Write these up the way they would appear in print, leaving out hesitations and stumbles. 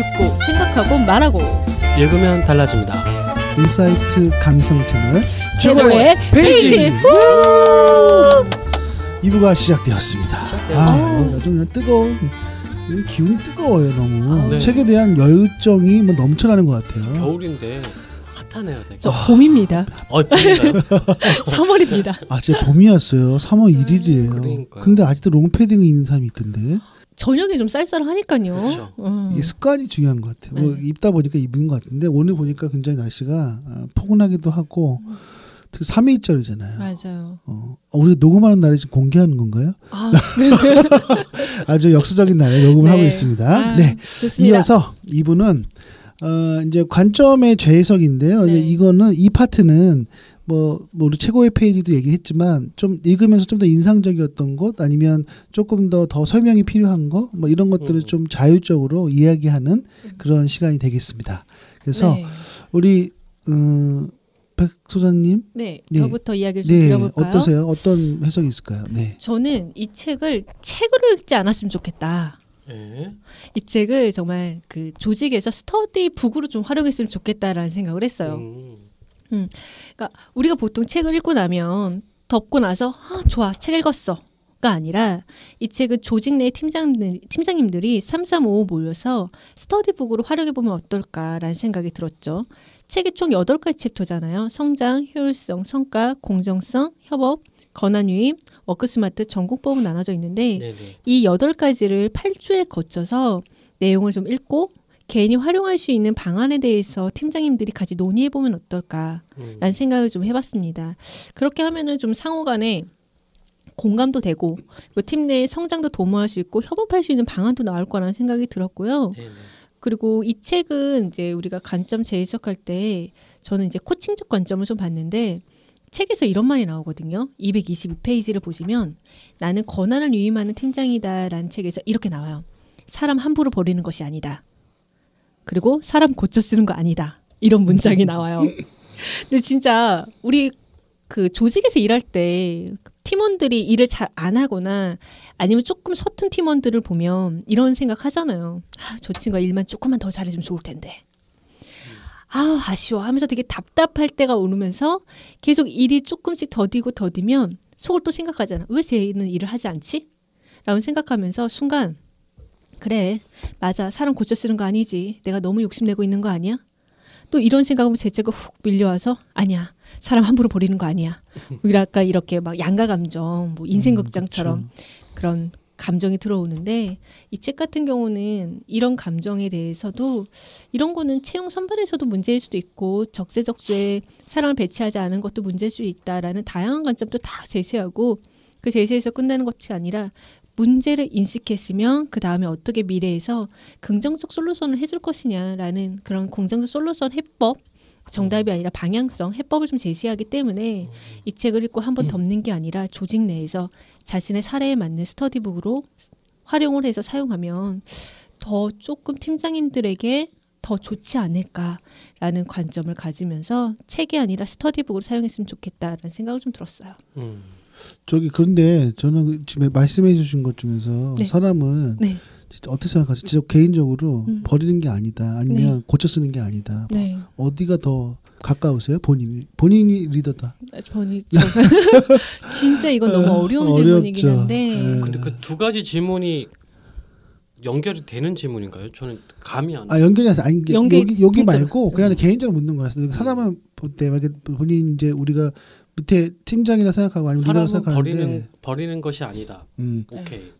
듣고 생각하고 말하고 읽으면 달라집니다. 인사이트 감성 채널 최고의 페이지. 2부가 시작되었습니다. 좀 뜨거운 기운이 뜨거워요. 너무 네. 책에 대한 열정이 뭐 넘쳐나는 것 같아요. 겨울인데 핫하네요. 되게. 저 봄입니다. 봄인가요? 3월입니다. 아, 진짜 봄이었어요. 3월 1일이에요. 그러니까요. 근데 아직도 롱패딩이 있는 사람이 있던데. 저녁에 좀 쌀쌀하니까요. 그렇죠. 이게 습관이 중요한 것 같아요. 뭐 입다 보니까 입은 것 같은데 오늘 보니까 굉장히 날씨가 포근하기도 하고 특히 3일절이잖아요. 맞아요. 우리가 녹음하는 날이 지금 공개하는 건가요? 아주 역사적인 날에 녹음을 하고 있습니다. 네, 좋습니다. 이어서 이분은 이제 관점의 재해석인데요. 네. 이거는 이 파트는 뭐 우리 최고의 페이지도 얘기했지만 좀 읽으면서 좀 더 인상적이었던 것 아니면 조금 더 설명이 필요한 거 뭐 이런 것들을 좀 자율적으로 이야기하는 그런 시간이 되겠습니다. 그래서 네. 우리 백 소장님, 네, 네. 저부터 이야기를 좀 드려볼까요? 어떠세요? 어떤 해석이 있을까요? 네. 저는 이 책을 책으로 읽지 않았으면 좋겠다. 네. 이 책을 정말 그 조직에서 스터디 북으로 좀 활용했으면 좋겠다라는 생각을 했어요. 그러니까 우리가 보통 책을 읽고 나면 덮고 나서 좋아, 책 읽었어가 아니라 이 책은 조직 내 팀장님들이 335 모여서 스터디북으로 활용해보면 어떨까라는 생각이 들었죠. 책이 총 8가지 챕터잖아요. 성장, 효율성, 성과, 공정성, 협업, 권한 유입, 워크스마트, 전공법으로 나눠져 있는데 네네. 이 8가지를 8주에 거쳐서 내용을 좀 읽고 개인이 활용할 수 있는 방안에 대해서 팀장님들이 같이 논의해보면 어떨까라는 생각을 좀 해봤습니다. 그렇게 하면은 좀 상호 간에 공감도 되고 팀 내 성장도 도모할 수 있고 협업할 수 있는 방안도 나올 거라는 생각이 들었고요. 네네. 그리고 이 책은 이제 우리가 관점 재해석할 때 저는 이제 코칭적 관점을 좀 봤는데 책에서 이런 말이 나오거든요. 222페이지를 보시면 나는 권한을 위임하는 팀장이다라는 책에서 이렇게 나와요. 사람 함부로 버리는 것이 아니다. 그리고 사람 고쳐 쓰는 거 아니다. 이런 문장이 나와요. 근데 진짜 우리 그 조직에서 일할 때 팀원들이 일을 잘 안 하거나 아니면 조금 서툰 팀원들을 보면 이런 생각 하잖아요. 저 친구가 일만 조금만 더 잘해주면 좋을 텐데. 아쉬워 하면서 되게 답답할 때가 오르면서 계속 일이 조금씩 더디면 속을 또 생각하잖아. 왜 쟤는 일을 하지 않지? 라고 생각하면서 순간 그래 맞아 사람 고쳐 쓰는 거 아니지. 내가 너무 욕심내고 있는 거 아니야? 또 이런 생각하면 제 책가 훅 밀려와서 아니야 사람 함부로 버리는 거 아니야. 약간 이렇게 막 양가 감정 뭐 인생 극장처럼 그런 감정이 들어오는데 이 책 같은 경우는 이런 감정에 대해서도 이런 거는 채용 선발에서도 문제일 수도 있고 적재적소에 사람을 배치하지 않은 것도 문제일 수 있다라는 다양한 관점도 다 제시하고 그 제시에서 끝나는 것이 아니라 문제를 인식했으면 그 다음에 어떻게 미래에서 긍정적 솔루션을 해줄 것이냐라는 그런 긍정적 솔루션 해법 정답이 아니라 방향성, 해법을 좀 제시하기 때문에 이 책을 읽고 한번 덮는 게 아니라 조직 내에서 자신의 사례에 맞는 스터디북으로 활용을 해서 사용하면 더 조금 팀장님들에게 더 좋지 않을까라는 관점을 가지면서 책이 아니라 스터디북으로 사용했으면 좋겠다라는 생각을 좀 들었어요. 그런데 저는 지금 말씀해 주신 것 중에서 네. 사람은 네. 진짜 어떻게 생각하세요? 진짜 개인적으로 버리는 게 아니다. 아니면 고쳐 쓰는 게 아니다. 네. 어디가 더 가까우세요? 본인이 리더다. 진짜 이건 너무 어려운 질문이긴 한데. 근데 그 두 가지 질문이 연결이 되는 질문인가요? 저는 감이 안. 연결이 아니 여기 말고 그냥 네. 개인적으로 묻는 거였어요. 사람을 볼 때 본인 이제 우리가 밑에 팀장이라 생각하고 아니면 리더라 생각하는데 버리는 것이 아니다. 오케이.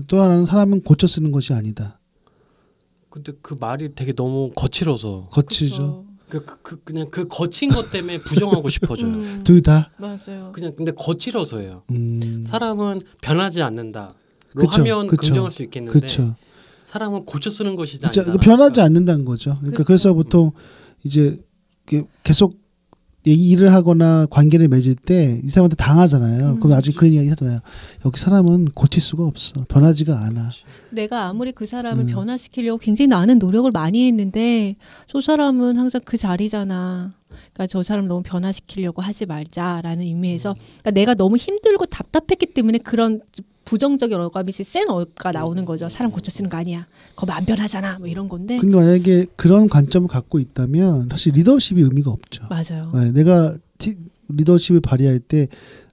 또 하나는 사람은 고쳐 쓰는 것이 아니다. 근데 그 말이 되게 너무 거칠어서. 거치죠. 그냥 그 거친 것 때문에 부정하고 싶어져요. 둘 다. 맞아요. 그냥 근데 거칠어서예요. 사람은 변하지 않는다. 그쵸, 하면 그쵸. 긍정할 수 있겠는데 그쵸. 사람은 고쳐 쓰는 것이 그쵸. 아니다. 변하지 않는다는 거죠. 그러니까 그래서 보통 이제 계속 일을 하거나 관계를 맺을 때 이 사람한테 당하잖아요. 그럼 나중에 그런 이야기 하잖아요. 여기 사람은 고칠 수가 없어. 변하지가 않아. 내가 아무리 그 사람을 변화시키려고 굉장히 많은 노력을 많이 했는데 저 사람은 항상 그 자리잖아. 그러니까 저 사람 너무 변화시키려고 하지 말자라는 의미에서 그러니까 내가 너무 힘들고 답답했기 때문에 그런 부정적인 어감이 센 어가 나오는 거죠. 사람 고쳐 쓰는 거 아니야. 그거 안 변하잖아. 뭐 이런 건데. 근데 만약에 그런 관점을 갖고 있다면 사실 리더십이 의미가 없죠. 맞아요. 네, 내가 리더십을 발휘할 때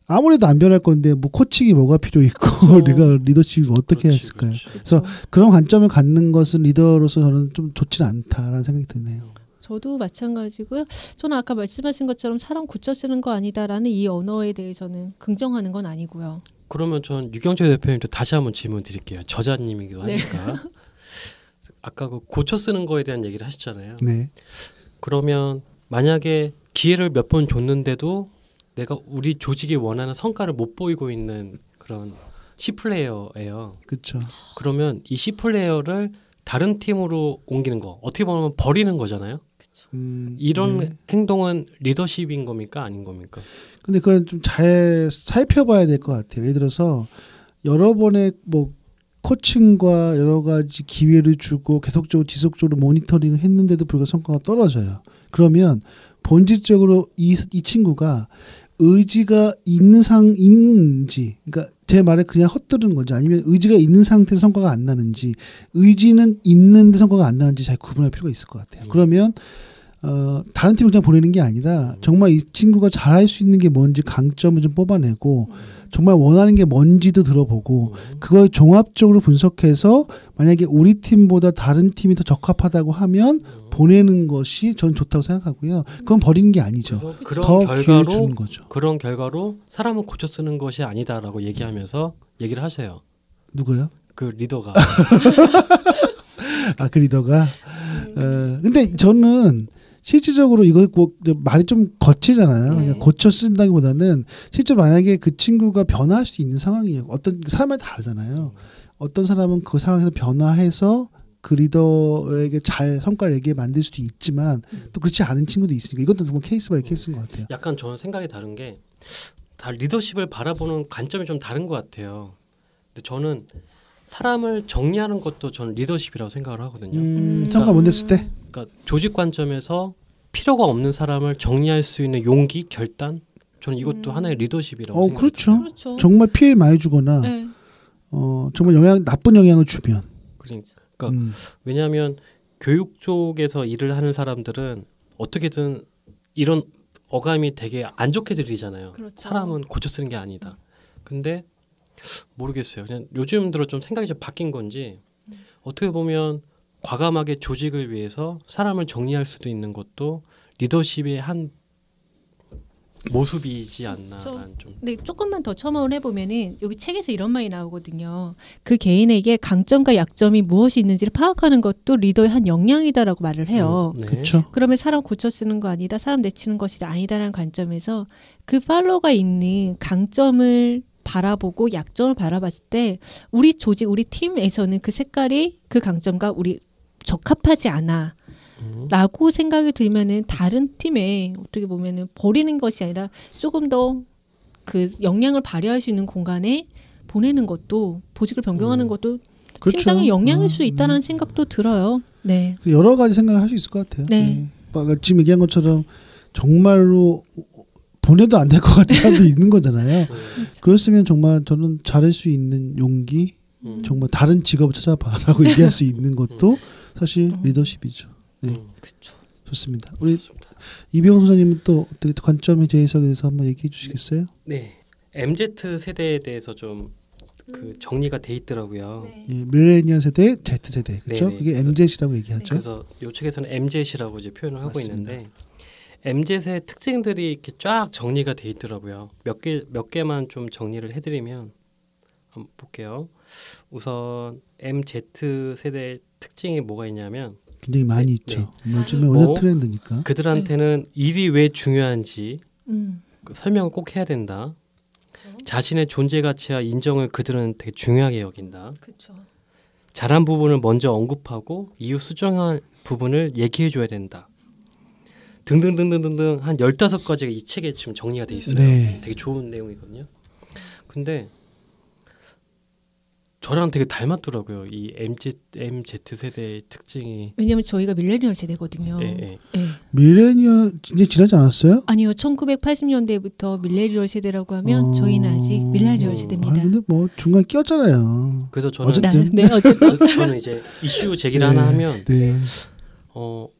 아무래도 안 변할 건데 뭐 코칭이 뭐가 필요 있고 그렇죠. 내가 리더십이 어떻게 했을까요? 그래서 그런 관점을 갖는 것은 리더로서 저는 좀 좋지는 않다라는 생각이 드네요. 저도 마찬가지고요. 저는 아까 말씀하신 것처럼 사람 고쳐 쓰는 거 아니다라는 이 언어에 대해서는 긍정하는 건 아니고요. 그러면 전 유경재 대표님도 다시 한번 질문 드릴게요. 저자님이기도 하니까. 아까 그 고쳐 쓰는 거에 대한 얘기를 하셨잖아요. 네. 그러면 만약에 기회를 몇 번 줬는데도 내가 우리 조직이 원하는 성과를 못 보이고 있는 그런 C플레이어예요. 그렇죠. 그러면 이 C플레이어를 다른 팀으로 옮기는 거 어떻게 보면 버리는 거잖아요. 이런 네. 행동은 리더십인 겁니까 아닌 겁니까? 근데 그건 좀 잘 살펴봐야 될 것 같아요. 예를 들어서 여러 번의 뭐 코칭과 여러 가지 기회를 주고 계속적으로 지속적으로 모니터링을 했는데도 불구하고 성과가 떨어져요. 그러면 본질적으로 이 친구가 의지가 있는지, 그러니까 제 말에 그냥 헛들은 건지 아니면 의지가 있는 상태에서 성과가 안 나는지, 의지는 있는데 성과가 안 나는지 잘 구분할 필요가 있을 것 같아요. 그러면 다른 팀을 그냥 보내는 게 아니라 정말 이 친구가 잘할 수 있는 게 뭔지 강점을 좀 뽑아내고 정말 원하는 게 뭔지도 들어보고 그걸 종합적으로 분석해서 만약에 우리 팀보다 다른 팀이 더 적합하다고 하면 보내는 것이 저는 좋다고 생각하고요. 그건 버리는 게 아니죠. 그래서 그런 더 기회를 결과로 주는 거죠. 그런 결과로 사람은 고쳐 쓰는 것이 아니다라고 얘기하면서 얘기를 하세요. 누구요? 그 리더가. 아, 그 리더가. 근데 저는 실질적으로 이거 뭐 말이 좀 거치잖아요. 그냥 고쳐 쓴다기보다는 실제 만약에 그 친구가 변화할 수 있는 상황이에요. 어떤 사람마다 다르잖아요. 어떤 사람은 그 상황에서 변화해서 그 리더에게 잘 성과를 내게 만들 수도 있지만 또 그렇지 않은 친구도 있으니까 이것도 정말 케이스 바이 케이스인 것 같아요. 약간 저는 생각이 다른 게 다 리더십을 바라보는 관점이 좀 다른 것 같아요. 근데 저는 사람을 정리하는 것도 저는 리더십이라고 생각을 하거든요. 성과 못 냈을 때? 그러니까 조직 관점에서 필요가 없는 사람을 정리할 수 있는 용기, 결단, 저는 이것도 하나의 리더십이라고 생각해요. 그렇죠. 그렇죠. 정말 피해 많이 주거나 네. 정말 나쁜 영향을 주면. 그러니까 왜냐하면 교육 쪽에서 일을 하는 사람들은 어떻게든 이런 어감이 되게 안 좋게 들리잖아요. 그렇죠. 사람은 고쳐 쓰는 게 아니다. 근데 모르겠어요. 그냥 요즘 들어 좀 생각이 좀 바뀐 건지 어떻게 보면 과감하게 조직을 위해서 사람을 정리할 수도 있는 것도 리더십의 한 모습이지 않나. 근데 조금만 더 첨언을 해보면은 여기 책에서 이런 말이 나오거든요. 그 개인에게 강점과 약점이 무엇이 있는지를 파악하는 것도 리더의 한 역량이다라고 말을 해요. 네. 그렇죠. 그러면 사람 고쳐 쓰는 거 아니다, 사람 내치는 것이 아니다라는 관점에서 그 팔로가 있는 강점을 바라보고 약점을 바라봤을 때 우리 조직, 우리 팀에서는 그 색깔이 그 강점과 우리 적합하지 않아. 라고 생각이 들면은 다른 팀에 어떻게 보면은 버리는 것이 아니라 조금 더 그 역량을 발휘할 수 있는 공간에 보내는 것도 보직을 변경하는 것도 그렇죠. 팀장의 역량일 수 있다는 생각도 들어요. 네. 여러 가지 생각을 할 수 있을 것 같아요. 네. 지금 얘기한 것처럼 정말로 보내도 안 될 것 같은 사람도 있는 거잖아요. 그렇으면 정말 저는 잘할 수 있는 용기, 정말 다른 직업을 찾아봐라고 얘기할 수 있는 것도 사실 리더십이죠. 네. 그렇죠. 좋습니다. 우리 이병헌 소장님은 또 어떻게 관점의 재해석에 대해서 한번 얘기해 주시겠어요? 네. MZ 세대에 대해서 좀 그 정리가 돼 있더라고요. 네. 예, 밀레니얼 세대, Z 세대 그렇죠? 네네. 이게 MZ라고 얘기하죠. 그래서 이 책에서는 MZ라고 이제 표현을 하고 맞습니다. 있는데 MZ의 특징들이 이렇게 쫙 정리가 돼 있더라고요. 몇 개만 좀 정리를 해드리면 한번 볼게요. 우선 MZ 세대 특징이 뭐가 있냐면 굉장히 많이 네, 있죠. 요즘에 워낙 트렌드니까. 그들한테는 일이 왜 중요한지 그 설명을 꼭 해야 된다. 그렇죠. 자신의 존재 가치와 인정을 그들은 되게 중요하게 여긴다. 그렇죠. 잘한 부분을 먼저 언급하고 이후 수정할 부분을 얘기해 줘야 된다. 등등등등등등 한 15가지가 이 책에 지금 정리가 돼 있어요. 네. 되게 좋은 내용이거든요. 근데 저랑 되게 닮았더라고요. 이 MZ 세대의 특징이. 왜냐하면 저희가 밀레니얼 세대거든요. 예, 예. 예. 밀레니얼 이제 지나지 않았어요? 아니요, 1980년대부터 밀레니얼 세대라고 하면 저희는 아직 밀레니얼 세대입니다. 근데 뭐 중간에 끼었잖아요. 그래서 저는 어쨌든. 네, 어쨌든 저는 이제 이슈 제기를 하나 하면 네.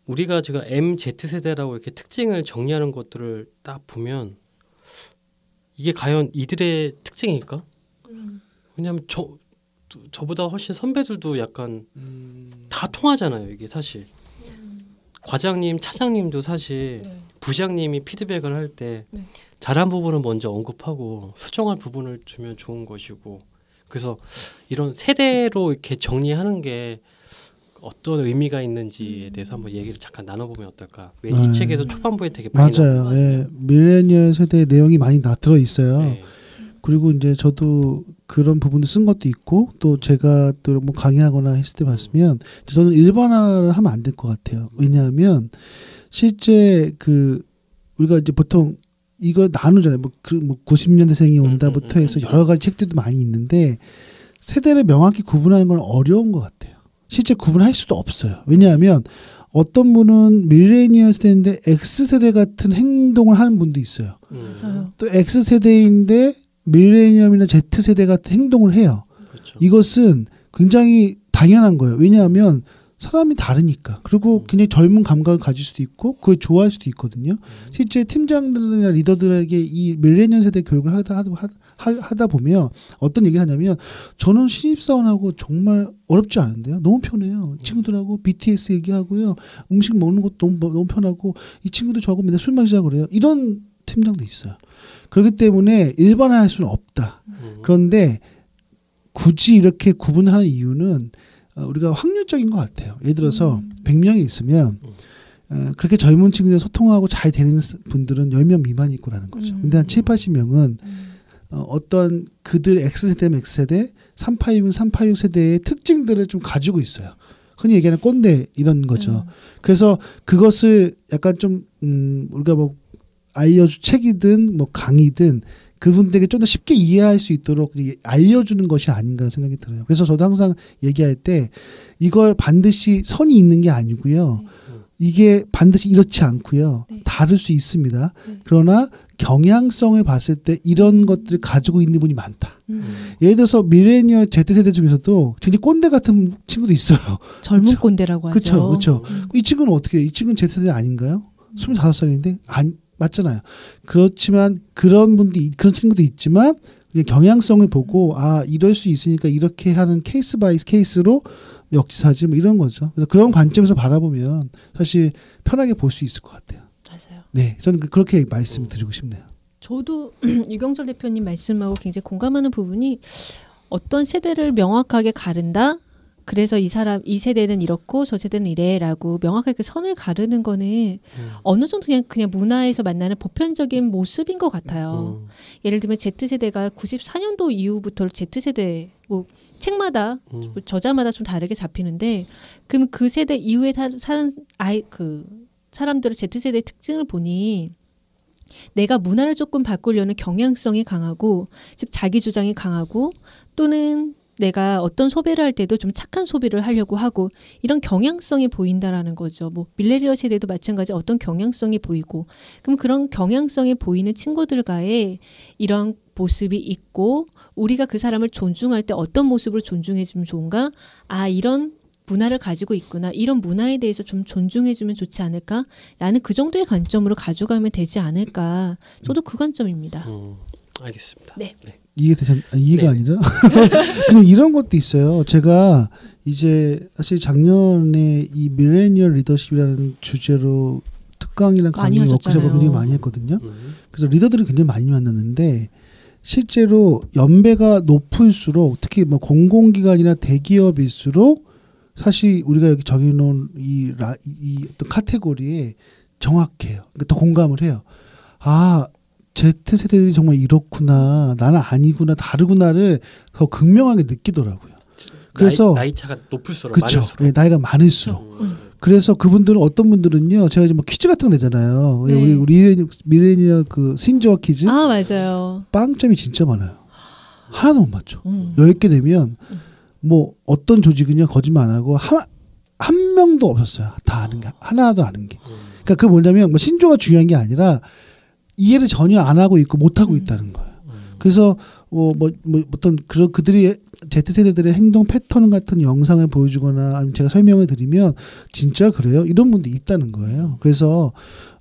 우리가 지금 MZ 세대라고 이렇게 특징을 정리하는 것들을 딱 보면 이게 과연 이들의 특징일까? 왜냐하면 저보다 훨씬 선배들도 약간 다 통하잖아요. 이게 사실 과장님, 차장님도 사실 네. 부장님이 피드백을 할 때 네. 잘한 부분은 먼저 언급하고 수정할 부분을 주면 좋은 것이고 그래서 이런 세대로 이렇게 정리하는 게 어떤 의미가 있는지에 대해서 한번 얘기를 잠깐 나눠보면 어떨까? 왜 이 책에서 초반부에 되게 많이 맞아요. 나오는 예, 밀레니얼 세대의 내용이 많이 들어 있어요. 네. 그리고 이제 저도 그런 부분도 쓴 것도 있고 또 제가 또 뭐 강의하거나 했을 때 봤으면 저는 일반화를 하면 안 될 것 같아요. 왜냐하면 실제 그 우리가 이제 보통 이거 나누잖아요. 뭐 90년대생이 온다부터 해서 여러 가지 책들도 많이 있는데 세대를 명확히 구분하는 건 어려운 것 같아요. 실제 구분할 수도 없어요. 왜냐하면 어떤 분은 밀레니얼 세대인데 X세대 같은 행동을 하는 분도 있어요. 맞아요. 또 X세대인데 밀레니엄이나 Z세대 같은 행동을 해요. 그렇죠. 이것은 굉장히 당연한 거예요. 왜냐하면 사람이 다르니까. 그리고 굉장히 젊은 감각을 가질 수도 있고 그걸 좋아할 수도 있거든요. 실제 팀장들이나 리더들에게 이 밀레니엄 세대 교육을 하다 보면 어떤 얘기를 하냐면 저는 신입사원하고 정말 어렵지 않은데요. 너무 편해요. 이 친구들하고 BTS 얘기하고요. 음식 먹는 것도 너무 편하고 이 친구도 저하고 맨날 술 마시자고 그래요. 이런 팀장도 있어요. 그렇기 때문에 일반화할 수는 없다. 그런데 굳이 이렇게 구분하는 이유는 우리가 확률적인 것 같아요. 예를 들어서 100명이 있으면 그렇게 젊은 친구들 소통하고 잘 되는 분들은 10명 미만이 있고라는 거죠. 근데 한 7, 80명은 어떤 그들 X세대면 X세대, 386은 386 세대의 특징들을 좀 가지고 있어요. 흔히 얘기하는 꼰대 이런 거죠. 그래서 그것을 약간 좀 우리가 뭐 알려주 책이든 뭐 강의든 그분들에게 좀 더 쉽게 이해할 수 있도록 알려주는 것이 아닌가 생각이 들어요. 그래서 저도 항상 얘기할 때 이걸 반드시 선이 있는 게 아니고요. 이게 반드시 이렇지 않고요. 네. 다를 수 있습니다. 네. 그러나 경향성을 봤을 때 이런 것들을 가지고 있는 분이 많다. 예를 들어서 밀레니얼 Z세대 중에서도 굉장히 꼰대 같은 친구도 있어요. 젊은 그쵸? 꼰대라고 하죠. 그렇죠. 이 친구는 어떻게 해요? 이 친구는 Z세대 아닌가요? 25살인데 맞잖아요. 그렇지만 그런 친구도 있지만 경향성을 보고 이럴 수 있으니까 이렇게 하는 케이스 바이 케이스로 역지사지 뭐 이런 거죠. 그래서 그런 관점에서 바라보면 사실 편하게 볼 수 있을 것 같아요. 맞아요. 네, 저는 그렇게 말씀을 드리고 싶네요. 저도 유경철 대표님 말씀하고 굉장히 공감하는 부분이 어떤 세대를 명확하게 가른다. 그래서 이 세대는 이렇고 저 세대는 이래라고 명확하게 선을 가르는 거는 어느 정도 그냥 문화에서 만나는 보편적인 모습인 것 같아요. 예를 들면 Z세대가 94년도 이후부터 Z세대 뭐 책마다 저자마다 좀 다르게 잡히는데 그럼 그 세대 이후에 사는 사람들의 Z세대의 특징을 보니 내가 문화를 조금 바꾸려는 경향성이 강하고 즉 자기 주장이 강하고 또는 내가 어떤 소비를 할 때도 좀 착한 소비를 하려고 하고 이런 경향성이 보인다라는 거죠. 뭐 밀레니얼 세대도 마찬가지 어떤 경향성이 보이고 그럼 그런 경향성이 보이는 친구들과의 이런 모습이 있고 우리가 그 사람을 존중할 때 어떤 모습을 존중해주면 좋은가? 이런 문화를 가지고 있구나. 이런 문화에 대해서 좀 존중해주면 좋지 않을까라는 그 정도의 관점으로 가져가면 되지 않을까. 저도 그 관점입니다. 알겠습니다. 네. 이해가 아니라 근데 이런 것도 있어요. 제가 이제 사실 작년에 이 밀레니얼 리더십이라는 주제로 특강이랑 강의 워크숍을 굉장히 많이 했거든요. 그래서 리더들을 굉장히 많이 만났는데 실제로 연배가 높을수록 특히 뭐 공공기관이나 대기업일수록 사실 우리가 여기 정해놓은 이 어떤 카테고리에 정확해요. 그러니까 더 공감을 해요. Z세대들이 정말 이렇구나, 나는 아니구나, 다르구나를 더 극명하게 느끼더라고요. 그래서 나이 차가 높을수록 그쵸, 많을수록 네, 나이가 많을수록. 그래서 그분들은 어떤 분들은요, 제가 이제 뭐 퀴즈 같은 거 내잖아요. 네. 우리 밀레니얼 그 신조어 퀴즈. 맞아요. 빵점이 진짜 많아요. 하나도 못 맞죠. 10개 되면 뭐 어떤 조직은요 거짓말 안 하고 한 명도 없었어요. 다 아는 게 하나도 아는 게. 그러니까 그 뭐냐면 뭐 신조가 중요한 게 아니라 이해를 전혀 안 하고 있고 못 하고 있다는 거예요. 그래서 뭐 어떤 그런 그들이 Z세대들의 행동 패턴 같은 영상을 보여주거나 아니면 제가 설명을 드리면 진짜 그래요? 이런 분도 있다는 거예요. 그래서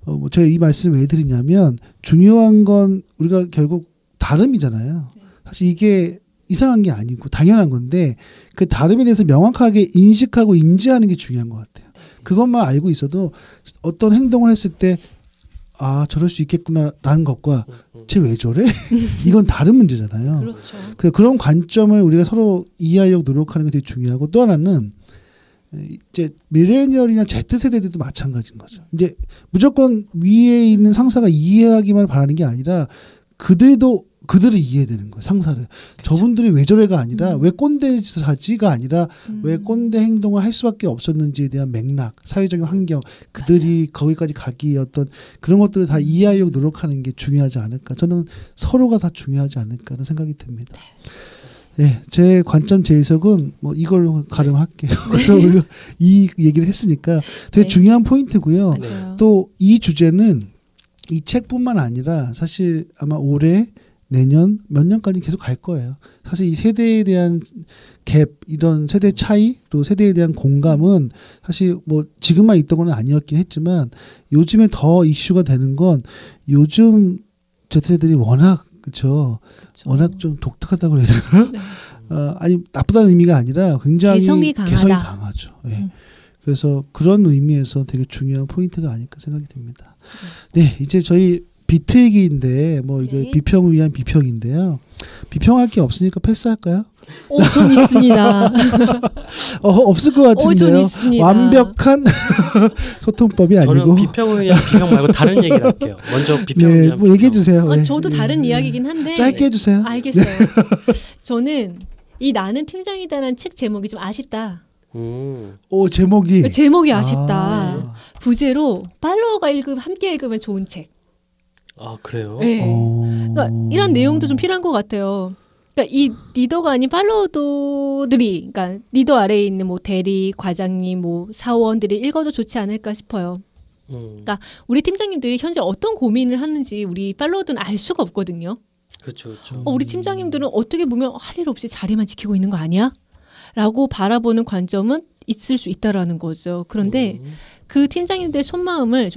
뭐 제가 이 말씀을 왜 드리냐면 중요한 건 우리가 결국 다름이잖아요. 사실 이게 이상한 게 아니고 당연한 건데 그 다름에 대해서 명확하게 인식하고 인지하는 게 중요한 것 같아요. 그것만 알고 있어도 어떤 행동을 했을 때 아 저럴 수 있겠구나라는 것과 쟤 왜 저래? 이건 다른 문제잖아요. 그렇죠. 그런 관점을 우리가 서로 이해하려고 노력하는 게 되게 중요하고 또 하나는 이제 밀레니얼이나 Z세대들도 마찬가지인 거죠. 이제 무조건 위에 있는 상사가 이해하기만 바라는 게 아니라 그들을 이해해야 되는 거예요. 상사를. 저분들이 왜 저래가 아니라 왜 꼰대 짓을 하지가 아니라 왜 꼰대 행동을 할 수밖에 없었는지에 대한 맥락, 사회적인 환경, 그들이 거기까지 가기 어떤 그런 것들을 다 이해하려고 노력하는 게 중요하지 않을까. 저는 서로가 다 중요하지 않을까라는 생각이 듭니다. 네, 제 관점, 제 해석은 뭐 이걸로 가름할게요. 그래서 우리가 이 얘기를 했으니까 되게 중요한 포인트고요. 또 이 주제는 이 책뿐만 아니라 사실 아마 올해 내년 몇 년까지 계속 갈 거예요. 사실 이 세대에 대한 갭, 이런 세대 차이, 또 세대에 대한 공감은 사실 뭐 지금만 있던 건 아니었긴 했지만 요즘에 더 이슈가 되는 건 요즘 Z세대들이 워낙 그쵸. 워낙 좀 독특하다고 그래야 되나? 네. 아니 나쁘다는 의미가 아니라 굉장히 개성이 강하죠. 네. 그래서 그런 의미에서 되게 중요한 포인트가 아닐까 생각이 듭니다. 네, 이제 저희 비트 얘기인데 뭐 이거 네. 비평을 위한 비평인데요. 비평할 게 없으니까 패스할까요? 전 있습니다. 없을 것 같은데요. 전 있습니다. 완벽한 소통법이 아니고. 저는 비평을 위한 비평 말고 다른 얘기를 할게요. 먼저 비평을 네, 위한 뭐 얘기해 주세요. 네. 저도 다른 이야기긴 한데 짧게 해주세요. 알겠어요. 저는 이 나는 팀장이다라는 책 제목이 좀 아쉽다. 제목이 아쉽다. 부제로 팔로워가 함께 읽으면 좋은 책. 아 그래요? 네. 그러니까 이런 내용도 좀 필요한 것 같아요. 그러니까 이 리더가 아닌 팔로워들이, 그러니까 리더 아래에 있는 뭐 대리, 과장님, 뭐 사원들이 읽어도 좋지 않을까 싶어요. 그러니까 우리 팀장님들이 현재 어떤 고민을 하는지 우리 팔로워들은 알 수가 없거든요. 그렇죠. 우리 팀장님들은 어떻게 보면 할 일 없이 자리만 지키고 있는 거 아니야? 라고 바라보는 관점은 있을 수 있다라는 거죠. 그런데 그 팀장님들의 속마음을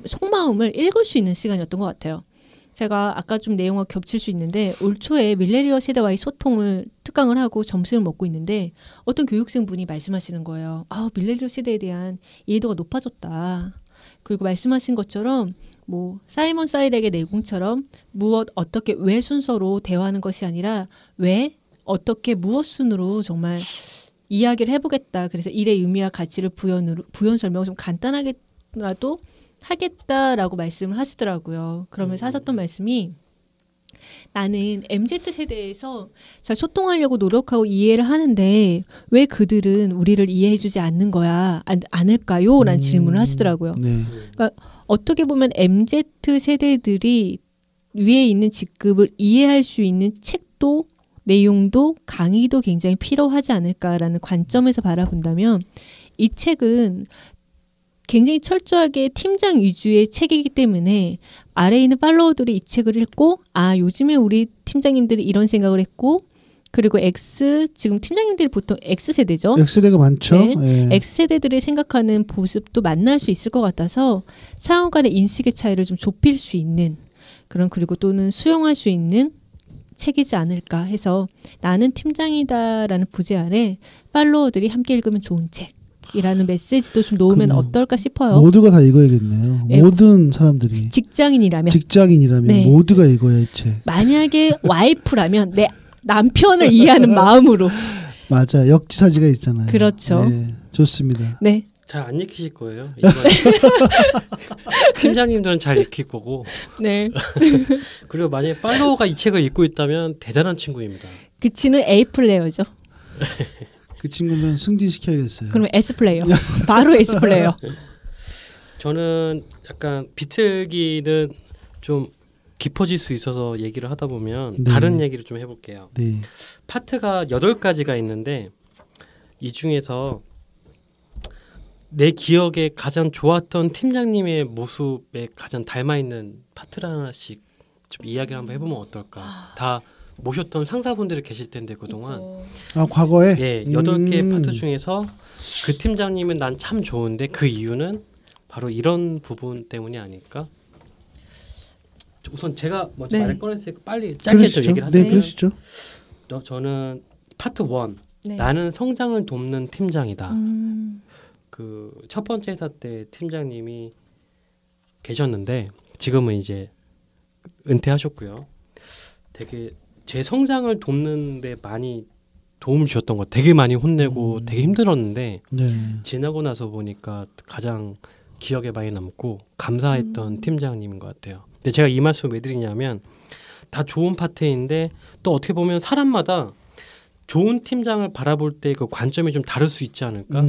읽을 수 있는 시간이었던 것 같아요. 제가 아까 좀 내용과 겹칠 수 있는데 올 초에 밀레니얼 세대와의 소통을 특강을 하고 점심을 먹고 있는데 어떤 교육생분이 말씀하시는 거예요. 밀레니얼 세대에 대한 이해도가 높아졌다. 그리고 말씀하신 것처럼 뭐 사이먼 사이렉의 내공처럼 어떻게 왜 순서로 대화하는 것이 아니라 왜 어떻게 무엇 순으로 정말 이야기를 해보겠다. 그래서 일의 의미와 가치를 부연 설명을 좀 간단하게라도 하겠다라고 말씀을 하시더라고요. 그러면서 하셨던 말씀이 나는 MZ세대에서 잘 소통하려고 노력하고 이해를 하는데 왜 그들은 우리를 이해해주지 않을까요? 라는 질문을 하시더라고요. 네. 그러니까 어떻게 보면 MZ세대들이 위에 있는 직급을 이해할 수 있는 책도 내용도 강의도 굉장히 필요하지 않을까라는 관점에서 바라본다면 이 책은 굉장히 철저하게 팀장 위주의 책이기 때문에 아래에 있는 팔로워들이 이 책을 읽고 요즘에 우리 팀장님들이 이런 생각을 했고 그리고 지금 팀장님들이 보통 X세대죠. X세대가 많죠. 네. 네. X세대들이 생각하는 모습도 만날 수 있을 것 같아서 상호 간의 인식의 차이를 좀 좁힐 수 있는 그리고 또는 수용할 수 있는 책이지 않을까 해서 나는 팀장이다라는 부제 아래 팔로워들이 함께 읽으면 좋은 책이라는 메시지도 좀 놓으면 어떨까 싶어요. 모두가 다 읽어야겠네요. 네. 모든 사람들이. 직장인이라면 네. 모두가 읽어야 이 책. 만약에 와이프라면 내 남편을 이해하는 마음으로. 맞아. 역지사지가 있잖아요. 그렇죠. 네. 좋습니다. 네. 잘 안 읽히실 거예요. 팀장님들은 잘 읽힐 거고. 네. 그리고 만약에 팔로워가 이 책을 읽고 있다면 대단한 친구입니다. 그 친구는 A 플레이어죠. 그 친구는 승진시켜야겠어요. 그러면 S 플레이어. 바로 S 플레이어. 저는 약간 비틀기는 좀 깊어질 수 있어서 얘기를 하다 보면 다른 얘기를 좀 해볼게요. 네. 파트가 8가지가 있는데 이 중에서 내 기억에 가장 좋았던 팀장님의 모습에 가장 닮아 있는 파트를 하나씩 좀 이야기를 한번 해보면 어떨까? 다 모셨던 상사분들이 계실 텐데 그동안 과거에 예, 8개의 파트 중에서 그 팀장님은 난 참 좋은데 그 이유는 바로 이런 부분 때문이 아닐까? 우선 제가 먼저 네. 말을 꺼냈으니까 빨리 짧게 좀 얘기를 하세요. 네, 그러시죠. 저는 파트 1 네. 나는 성장을 돕는 팀장이다. 그 첫 번째 회사 때 팀장님이 계셨는데 지금은 이제 은퇴하셨고요. 되게 제 성장을 돕는데 많이 도움을 주셨던 것, 되게 많이 혼내고 되게 힘들었는데 네. 지나고 나서 보니까 가장 기억에 많이 남고 감사했던 팀장님인 것 같아요. 근데 제가 이 말씀을 왜 드리냐면 다 좋은 파트인데 또 어떻게 보면 사람마다 좋은 팀장을 바라볼 때 그 관점이 좀 다를 수 있지 않을까?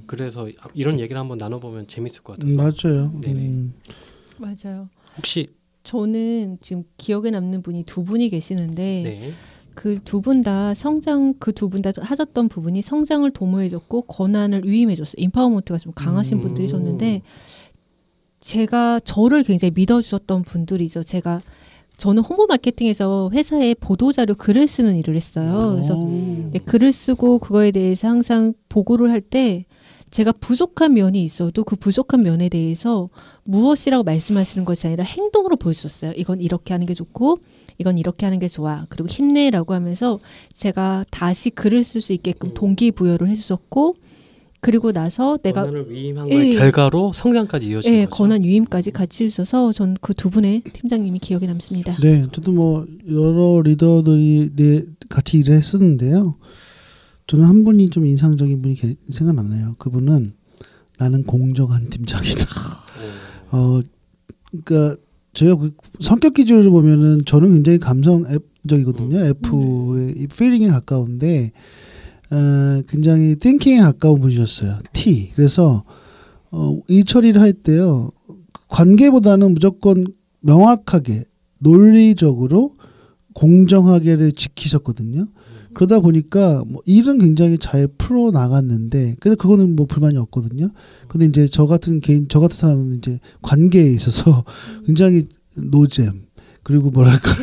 그래서 이런 얘기를 한번 나눠보면 재밌을 것 같아서. 맞아요. 네네. 맞아요. 혹시 저는 지금 기억에 남는 분이 두 분이 계시는데 네. 그 두 분 다 성장 그 두 분 다 하셨던 부분이 성장을 도모해줬고 권한을 위임해줬어요. 인파워먼트가 좀 강하신 분들이셨는데 제가 저를 굉장히 믿어주셨던 분들이죠. 저는 홍보 마케팅에서 회사에 보도자료 글을 쓰는 일을 했어요. 그래서 글을 쓰고 그거에 대해서 항상 보고를 할 때 제가 부족한 면이 있어도 그 부족한 면에 대해서 무엇이라고 말씀하시는 것이 아니라 행동으로 보여주셨어요. 이건 이렇게 하는 게 좋고 이건 이렇게 하는 게 좋아. 그리고 힘내라고 하면서 제가 다시 글을 쓸 수 있게끔 동기부여를 해주셨고 그리고 나서 내가 권한을 위임한 거의 결과로 성장까지 이어진 거죠. 권한 위임까지 같이 해주셔서 전 그 두 분의 팀장님이 기억에 남습니다. 네, 저도 뭐 여러 리더들이 같이 일을 했었는데요. 저는 한 분이 좀 인상적인 분이 생각나네요. 그분은 나는 공정한 팀장이다. 그러니까 제가 성격 기준으로 보면은 저는 굉장히 감성적이거든요. F의 필링에 가까운데 굉장히 띵킹에 가까운 분이셨어요. T. 그래서 일 처리를 할 때요. 관계보다는 무조건 명확하게 논리적으로 공정하게를 지키셨거든요. 그러다 보니까 뭐 일은 굉장히 잘 풀어 나갔는데 그래서 그거는 뭐 불만이 없거든요. 근데 이제 저 같은 사람은 이제 관계에 있어서 굉장히 노잼 그리고 뭐랄까요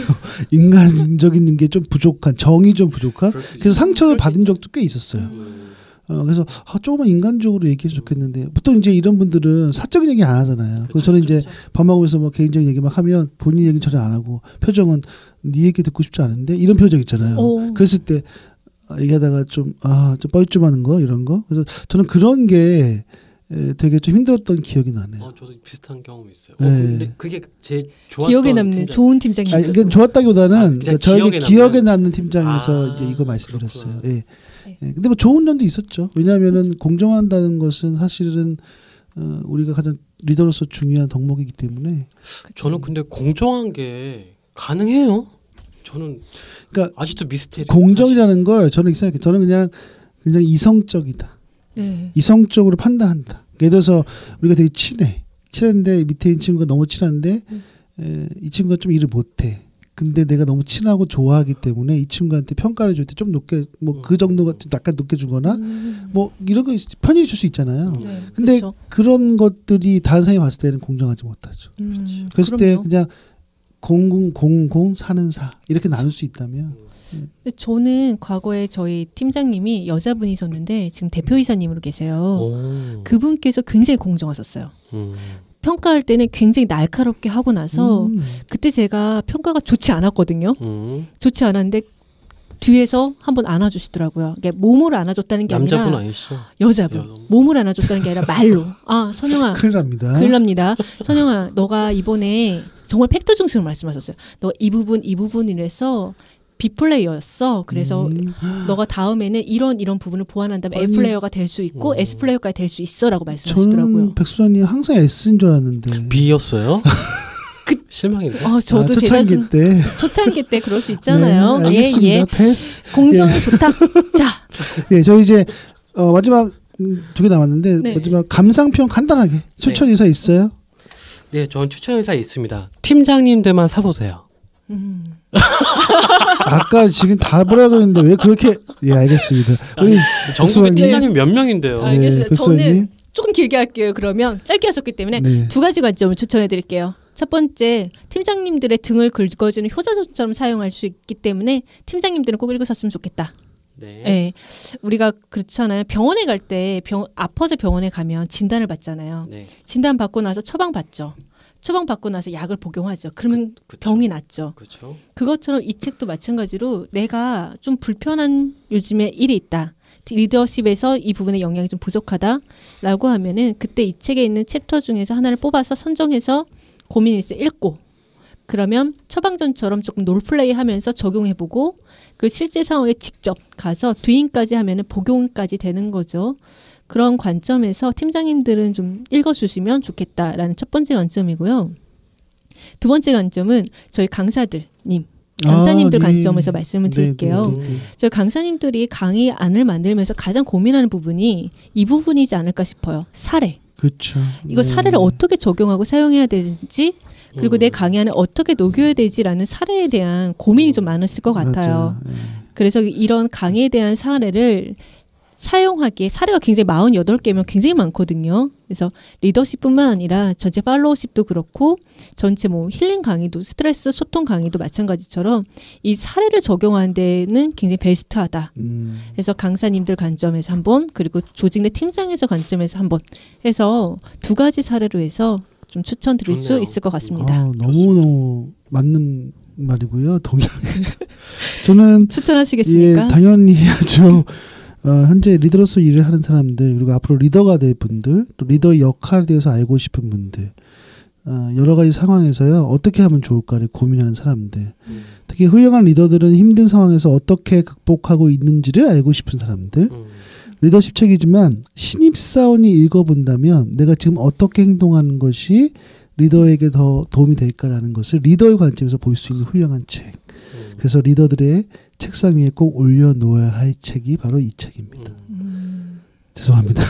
인간적인 게 좀 부족한 정이 좀 부족한 그래서 상처를 받은 적도 꽤 있었어요. 그래서 조금만 인간적으로 얘기해서 좋겠는데 보통 이제 이런 분들은 사적인 얘기 안 하잖아요. 그래서 저는 이제 밥 먹으면서 뭐 개인적인 얘기 막 하면 본인 얘기 전혀 안 하고 표정은 네 얘기 듣고 싶지 않은데 이런 표정 있잖아요. 그랬을 때 얘기하다가 좀 뻘쭘하는 거 이런 거. 그래서 저는 그런 게 되게 좀 힘들었던 기억이 나네요. 저도 비슷한 경험이 있어요. 네. 근데 그게 제 좋았던 기억에 남는 좋은 팀장이죠. 그러니까 좋았다기보다는 그냥 저에게 기억에 남는 팀장에서 이제 이거 말씀드렸어요. 예. 근데 뭐 좋은 점도 있었죠. 왜냐하면은 공정한다는 것은 사실은 우리가 가장 리더로서 중요한 덕목이기 때문에. 저는 근데 공정한 게 가능해요. 저는 그러니까 아직도 미스테리. 공정이라는 걸 저는 생각해. 저는 그냥 굉장히 이성적이다. 네. 이성적으로 판단한다. 예를 들어서 우리가 되게 친한데 밑에 있는 친구가 너무 친한데 이 친구가 좀 일을 못해. 근데 내가 너무 친하고 좋아하기 때문에 이 친구한테 평가를 줄 때 좀 높게 뭐 그 정도가 약간 높게 주거나 뭐 이런 거 편히 줄 수 있잖아요. 네, 근데 그렇죠. 그런 것들이 다른 사람이 봤을 때는 공정하지 못하죠. 그랬을 때 그냥 0000 사는 사 이렇게 나눌 수 있다면. 저는 과거에 저희 팀장님이 여자분이셨는데 지금 대표이사님으로 계세요. 그분께서 굉장히 공정하셨어요. 평가할 때는 굉장히 날카롭게 하고 나서 그때 제가 평가가 좋지 않았거든요. 좋지 않았는데 뒤에서 한번 안아주시더라고요. 그러니까 몸으로 안아줬다는 게 남자분 아니라 아니시죠? 여자분. 몸을 안아줬다는 게 아니라 말로. 선영아. 큰일 납니다. 큰일 납니다. 선영아, 너가 이번에 정말 팩트 중심으로 말씀하셨어요. 너 이 부분 이래서 B 플레이어였어. 그래서 너가 다음에는 이런 부분을 보완한다면 A 플레이어가 될 수 있고 S 플레이어까지 될 수 있어라고 말씀하시더라고요. 저는 백수장님 항상 S인 줄 알았는데 B였어요? 실망인데. 저도 초창기 때. 초창기 때 그럴 수 있잖아요. 네, 알겠습니다. 패스. 공정이 좋다. 자. 네, 저 이제 마지막 2개 남았는데 네. 마지막 감상평 간단하게 추천 의사 있어요? 네, 저는 추천 회사에 있습니다. 팀장님들만 사보세요. 아까 지금 다 뭐라고 했는데 왜 그렇게 예 알겠습니다. 우리 전국에 팀장님 몇 명인데요? 알겠습니다. 백수원님. 저는 조금 길게 할게요. 그러면 짧게 하셨기 때문에 네. 두 가지 관점을 추천해드릴게요. 첫 번째, 팀장님들의 등을 긁어주는 효자손처럼 사용할 수 있기 때문에 팀장님들은 꼭 읽으셨으면 좋겠다. 네. 네. 우리가 그렇잖아요. 병원에 갈 때 아파서 병원에 가면 진단을 받잖아요. 네. 진단 받고 나서 처방 받죠. 처방 받고 나서 약을 복용하죠. 그러면 그쵸. 병이 낫죠. 그렇죠. 그것처럼 이 책도 마찬가지로 내가 좀 불편한 요즘에 일이 있다. 리더십에서 이 부분에 영향이 좀 부족하다라고 하면은 그때 이 책에 있는 챕터 중에서 하나를 뽑아서 선정해서 고민이 있어 읽고 그러면 처방전처럼 조금 롤플레이 하면서 적용해보고 그 실제 상황에 직접 가서 뒤인까지 하면은 복용까지 되는 거죠. 그런 관점에서 팀장님들은 좀 읽어주시면 좋겠다라는 첫 번째 관점이고요. 두 번째 관점은 저희 강사님 네. 관점에서 말씀을 드릴게요. 네. 저희 강사님들이 강의안을 만들면서 가장 고민하는 부분이 이 부분이지 않을까 싶어요. 사례. 그렇죠. 이거 사례를 어떻게 적용하고 사용해야 되는지 그리고 내 강의안을 어떻게 녹여야 되지라는 사례에 대한 고민이 좀 많으실 것 같아요. 맞아요. 그래서 이런 강의에 대한 사례를 사용하기에 사례가 굉장히 48개면 굉장히 많거든요. 그래서 리더십뿐만 아니라 전체 팔로우십도 그렇고 전체 뭐 힐링 강의도 스트레스 소통 강의도 마찬가지처럼 이 사례를 적용하는 데는 굉장히 베스트하다. 그래서 강사님들 관점에서 한번 그리고 조직 내 팀장에서 관점에서 한번 해서 두 가지 사례로 해서 좀 추천드릴 수 좋네요. 있을 것 같습니다. 너무너무 맞는 말이고요. 동의합니다. 저는 추천하시겠습니까? 예, 당연히 해야죠. 현재 리더로서 일을 하는 사람들 그리고 앞으로 리더가 될 분들 또 리더의 역할에 대해서 알고 싶은 분들 여러 가지 상황에서요 어떻게 하면 좋을까를 고민하는 사람들 특히 훌륭한 리더들은 힘든 상황에서 어떻게 극복하고 있는지를 알고 싶은 사람들 리더십 책이지만 신입사원이 읽어본다면 내가 지금 어떻게 행동하는 것이 리더에게 더 도움이 될까라는 것을 리더의 관점에서 볼 수 있는 훌륭한 책. 그래서 리더들의 책상 위에 꼭 올려놓아야 할 책이 바로 이 책입니다. 죄송합니다.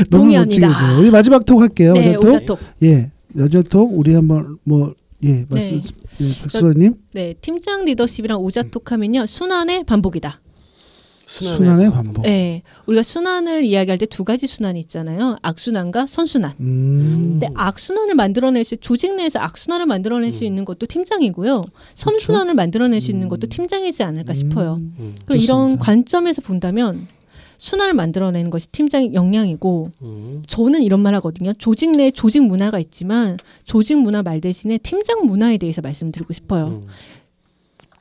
너무 동의합니다. 멋지게 돼요. 우리 마지막 톡 할게요. 네, 마지막 톡. 오자톡. 예, 마지막 톡 우리 한번 말씀. 네. 예, 백수원님. 네, 팀장 리더십이랑 오자톡 하면요 순환의 반복이다. 순환의 반복. 네, 우리가 순환을 이야기할 때 두 가지 순환이 있잖아요. 악순환과 선순환. 근데 악순환을 만들어낼 수 조직 내에서 악순환을 만들어낼 수 있는 것도 팀장이고요. 선순환을 만들어낼 수 있는 것도 팀장이지 않을까 싶어요. 그리고 이런 관점에서 본다면 순환을 만들어내는 것이 팀장의 역량이고 저는 이런 말 하거든요. 조직 내에 조직 문화가 있지만 조직 문화 말 대신에 팀장 문화에 대해서 말씀드리고 싶어요.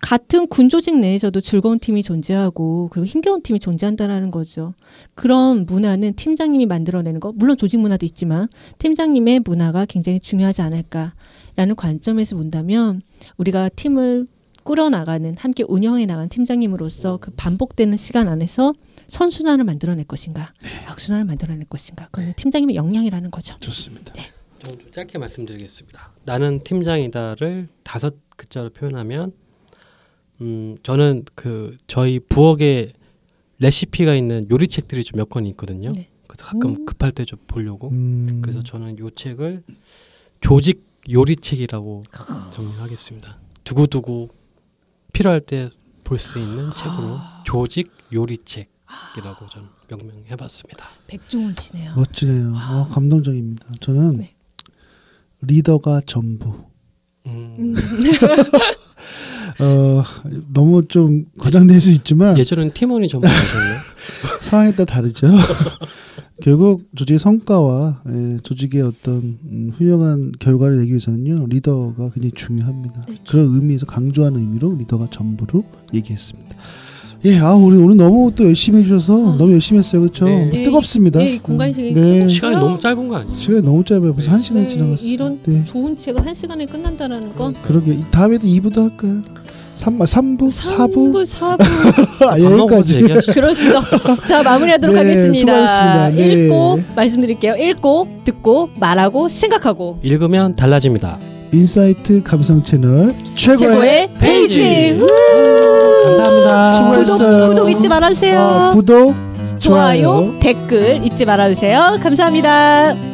같은 군 조직 내에서도 즐거운 팀이 존재하고 그리고 힘겨운 팀이 존재한다는 거죠. 그런 문화는 팀장님이 만들어내는 거 물론 조직 문화도 있지만 팀장님의 문화가 굉장히 중요하지 않을까라는 관점에서 본다면 우리가 팀을 꾸려나가는 함께 운영해 나가는 팀장님으로서 그 반복되는 시간 안에서 선순환을 만들어낼 것인가 악순환을 만들어낼 것인가 그건 팀장님의 역량이라는 거죠. 좋습니다. 네. 좀 짧게 말씀드리겠습니다. 나는 팀장이다를 5글자로 표현하면 저는 그 저희 부엌에 레시피가 있는 요리책들이 좀 몇 권 있거든요. 네. 그래서 가끔 급할 때 좀 보려고. 그래서 저는 요 책을 조직 요리책이라고 정리하겠습니다. 두고두고 필요할 때 볼 수 있는 책으로 조직 요리책이라고 저는 명명해봤습니다. 백종원 씨네요. 멋지네요. 감동적입니다. 저는 네. 리더가 전부. 너무 좀 과장될 수 있지만 예전에는 팀원이 전부였잖아요. 상황에 따라 다르죠. 결국 조직의 성과와 조직의 어떤 훌륭한 결과를 내기 위해서는요 리더가 굉장히 중요합니다. 네. 그런 의미에서 강조하는 의미로 리더가 전부로 얘기했습니다. 예, 우리 오늘 너무 또 열심히 해주셔서 너무 열심히 했어요, 그렇죠? 네. 뜨겁습니다. 네, 공간이 되게 네. 뜨겁고요. 시간이 너무 짧은 거 아니에요? 시간이 너무 짧아요. 벌써 1시간이 네, 지나갔어요. 이런 네. 좋은 책을 1시간에 끝난다라는 건 그러게 다음에도 2부도 할까요? 3부, 4부. 4부. 밥 먹으면서 얘기하시죠. 그러시죠. 자, 마무리하도록 네, 하겠습니다. 수고하셨습니다. 네. 읽고 말씀드릴게요. 읽고 듣고 말하고 생각하고 읽으면 달라집니다. 인사이트 감성 채널 최고의 페이지. 페이지. 우! 감사합니다. 수고했어요. 구독 잊지 말아주세요. 구독, 좋아요, 댓글 잊지 말아주세요. 감사합니다.